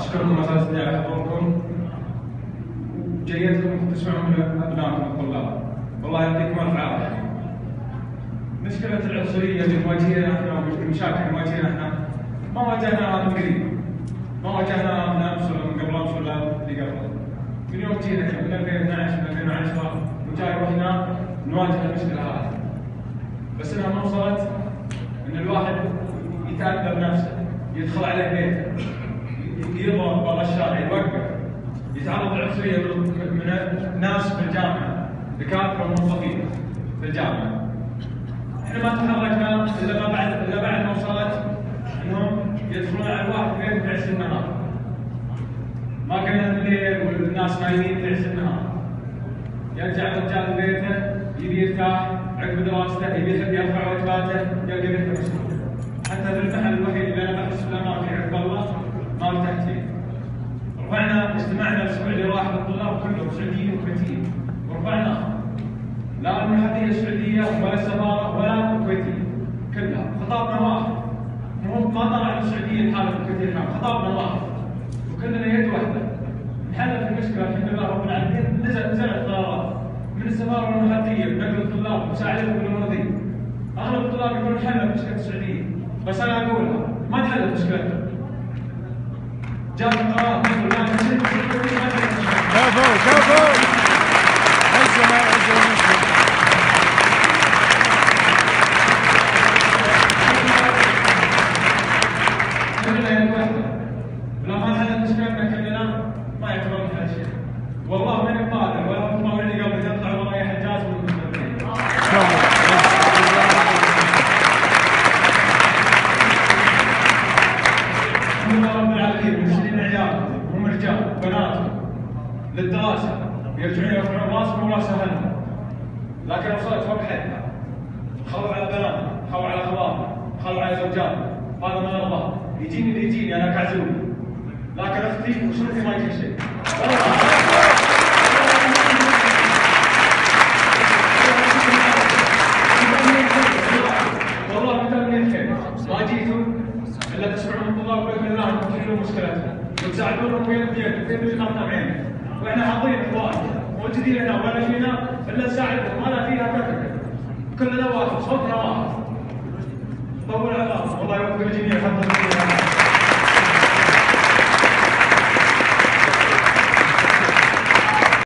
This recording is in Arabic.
أشكركم أساسا على حضوركم وجيتكم تسمعون من أبنائكم الطلاب. والله يعطيكم ألف عافية. مشكلة العنصرية اللي تواجهنا احنا والمشاكل اللي تواجهنا احنا ما واجهناها من قريب، ما واجهناها من أمس ولا من قبل أمس ولا اللي قبله. من يوم جينا من 2012 من 2010 وجاي رحنا نواجه المشكلة هذه. بس انها ما وصلت ان الواحد يتأدب نفسه، يدخل عليه بيته، يضرب برا الشارع، يوقف، يتعرض للعنصرية من ناس في الجامعة، دكاترة وموظفين في الجامعة. احنا ما تحركنا الا بعد ما وصلت انهم يدخلون على الواحد بيته في عز النهار. ما قلنا الليل والناس نايمين في عز النهار. يرجع الرجال بيته يبي يرتاح عقب دراسته، يبي يرفع واجباته، يلقى بيته مسدود. حتى في المحل الوحيد اللي انا بحس له ما في عقب الله ما ارتحت فيه. رفعنا اجتماعنا الاسبوع اللي راح للطلاب كلهم سعوديين وكويتيين، ورفعناها. لا المحليه السعوديه ولا السفاره ولا الكويتيه، كلها خطابنا واحد. ما طلع السعوديه لحالها والكويتيه لحالها، خطابنا واحد. وكلنا يد واحده. نحل في المشكله الحمد لله رب العالمين. نزلت قرارات من السفاره والمحليه بنقل الطلاب ومساعدتهم بالمرضين. اغلب الطلاب يقولون حلت مشكله السعوديه، بس انا اقولها ما انحلت مشكلتهم. جاء قرار كفو عزنا كلنا يد واحده. لو ما انحلت مشكلتنا كلنا ما يعتبر انحل شيء. والله من القادر ولا الطلاب اللي قبل يطلع والله يا حجاز والمستقبلين. رب العالمين مرسلين عيالهم هم رجال بناتهم للدراسه يرجعون يرفعون راسهم وراس اهلهم، لكن وصلت فوق حدها. خلوا على بناتهم، خلوا على اخواتهم، خلوا على زوجاتهم، هذا ما نرضاه. يجيني اللي يجيني انا كعزولي، لكن اختي وشرطي ما يجي شيء. والله متمنين الخير، ما جيتوا الا تسمعون الطلاب باذن الله انكم تحلون مشكلتهم وتساعدونهم ويد بيد وتدري خطنا بعينك. واحنا حاضرين اخوان موجودين هنا ولا فينا الا نساعدهم ولا فيها كذا. كلنا واحد، صوتنا واحد. طول على الله، والله يوفق الجميع.